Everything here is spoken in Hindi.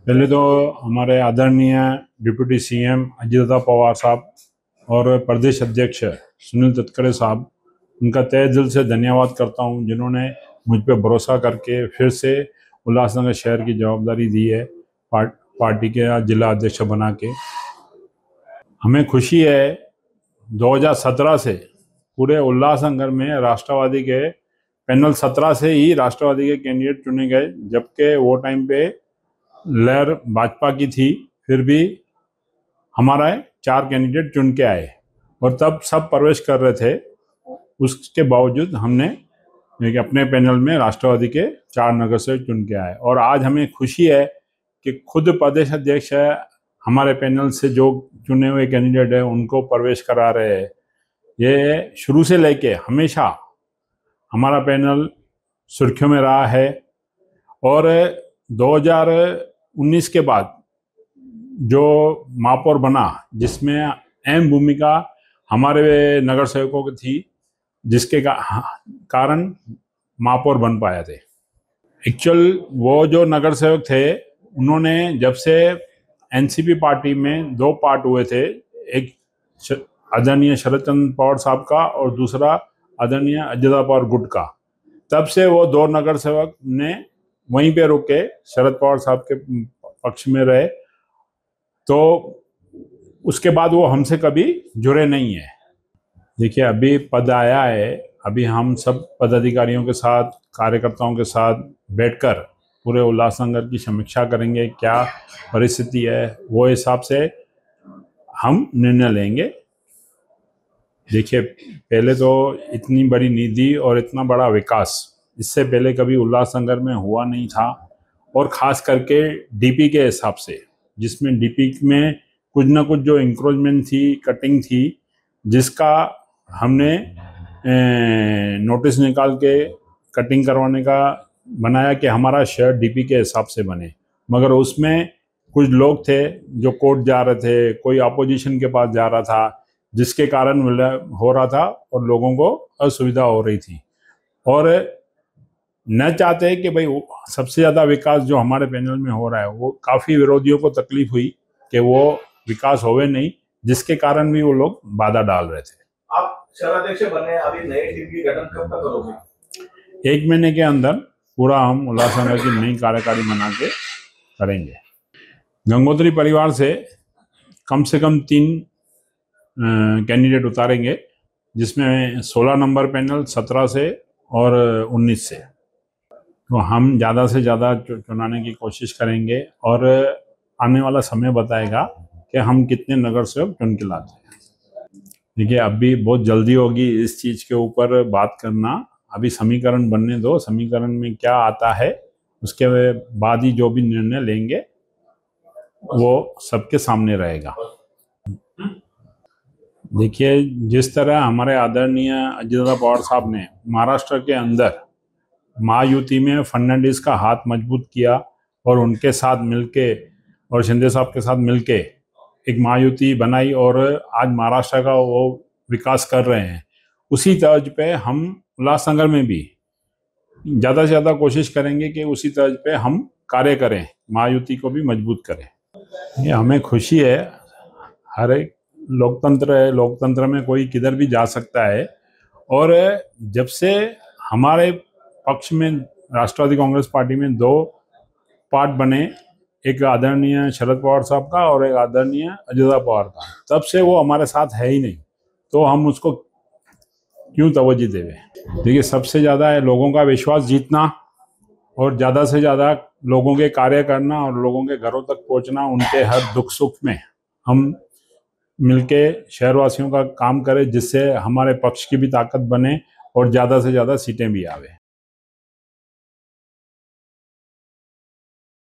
पहले तो हमारे आदरणीय डिप्टी सीएम अजित पवार साहब और प्रदेश अध्यक्ष सुनील तटकरे साहब, उनका तहे दिल से धन्यवाद करता हूं, जिन्होंने मुझ पे भरोसा करके फिर से उल्लासनगर शहर की जवाबदारी दी है पार्टी के जिला अध्यक्ष बना के। हमें खुशी है 2017 से पूरे उल्लासनगर में राष्ट्रवादी के पैनल 17 से ही राष्ट्रवादी के कैंडिडेट चुने गए, जबकि वो टाइम पे लहर भाजपा की थी, फिर भी हमारा 4 कैंडिडेट चुन के आए और तब सब प्रवेश कर रहे थे। उसके बावजूद हमने अपने पैनल में राष्ट्रवादी के 4 नगर से चुन के आए और आज हमें खुशी है कि खुद प्रदेश अध्यक्ष है हमारे पैनल से जो चुने हुए कैंडिडेट है उनको प्रवेश करा रहे हैं। ये शुरू से लेके हमेशा हमारा पैनल सुर्खियों में रहा है और 2019 के बाद जो महापौर बना, जिसमें अहम भूमिका हमारे नगर सेवकों की थी, जिसके कारण महापौर बन पाए थे। एक्चुअल वो जो नगर सेवक थे, उन्होंने जब से एनसीपी पार्टी में 2 पार्ट हुए थे, एक आदरणीय शरद चंद्र पवार साहब का और दूसरा आदरणीय अजित पवार गुट का, तब से वो 2 नगर सेवक ने वहीं पे रुके शरद पवार साहब के पक्ष में रहे, तो उसके बाद वो हमसे कभी जुड़े नहीं है। देखिए, अभी पद आया है, अभी हम सब पदाधिकारियों के साथ, कार्यकर्ताओं के साथ बैठकर पूरे उल्लासनगर की समीक्षा करेंगे, क्या परिस्थिति है, वो हिसाब से हम निर्णय लेंगे। देखिए, पहले तो इतनी बड़ी निधि और इतना बड़ा विकास इससे पहले कभी उल्लासनगर में हुआ नहीं था, और ख़ास करके डीपी के हिसाब से, जिसमें डीपी में कुछ ना कुछ जो इंक्रोचमेंट थी, कटिंग थी, जिसका हमने नोटिस निकाल के कटिंग करवाने का बनाया कि हमारा शहर डीपी के हिसाब से बने। मगर उसमें कुछ लोग थे जो कोर्ट जा रहे थे, कोई अपोजिशन के पास जा रहा था, जिसके कारण हो रहा था और लोगों को असुविधा हो रही थी। और न चाहते कि भाई सबसे ज़्यादा विकास जो हमारे पैनल में हो रहा है, वो काफ़ी विरोधियों को तकलीफ हुई कि वो विकास होवे नहीं, जिसके कारण भी वो लोग बाधा डाल रहे थे। आप शहराध्यक्ष बने, अभी नई टीम की गठन कब तक करोगे? 1 महीने के अंदर पूरा हम उल्लासनगर की नई कार्यकारी बना के करेंगे। गंगोत्री परिवार से कम 3 कैंडिडेट उतारेंगे, जिसमें 16 नंबर पैनल 17 से और 19 से। तो हम ज़्यादा से ज़्यादा चुनाने की कोशिश करेंगे और आने वाला समय बताएगा कि हम कितने नगर सेवक चुन के लाते हैं। देखिए, अभी बहुत जल्दी होगी इस चीज़ के ऊपर बात करना, अभी समीकरण बनने दो। समीकरण में क्या आता है उसके बाद ही जो भी निर्णय लेंगे वो सबके सामने रहेगा। देखिए, जिस तरह हमारे आदरणीय अजित पवार साहब ने महाराष्ट्र के अंदर महायुति में फर्नांडिस का हाथ मजबूत किया और उनके साथ मिलके और शिंदे साहब के साथ मिलके एक महायुति बनाई और आज महाराष्ट्र का वो विकास कर रहे हैं, उसी तर्ज पे हम उल्लासनगर में भी ज़्यादा से ज़्यादा कोशिश करेंगे कि उसी तर्ज पे हम कार्य करें, महायुति को भी मजबूत करें। ये हमें खुशी है, हर एक लोकतंत्र है, लोकतंत्र में कोई किधर भी जा सकता है। और जब से हमारे पक्ष में राष्ट्रवादी कांग्रेस पार्टी में 2 पार्ट बने, एक आदरणीय शरद पवार साहब का और एक आदरणीय अजित पवार का, तब से वो हमारे साथ है ही नहीं, तो हम उसको क्यों तवज्जो देवे। देखिए, सबसे ज़्यादा है लोगों का विश्वास जीतना और ज़्यादा से ज़्यादा लोगों के कार्य करना और लोगों के घरों तक पहुंचना, उनके हर दुख सुख में हम मिलके शहरवासियों का काम करें, जिससे हमारे पक्ष की भी ताकत बने और ज़्यादा से ज़्यादा सीटें भी आवे।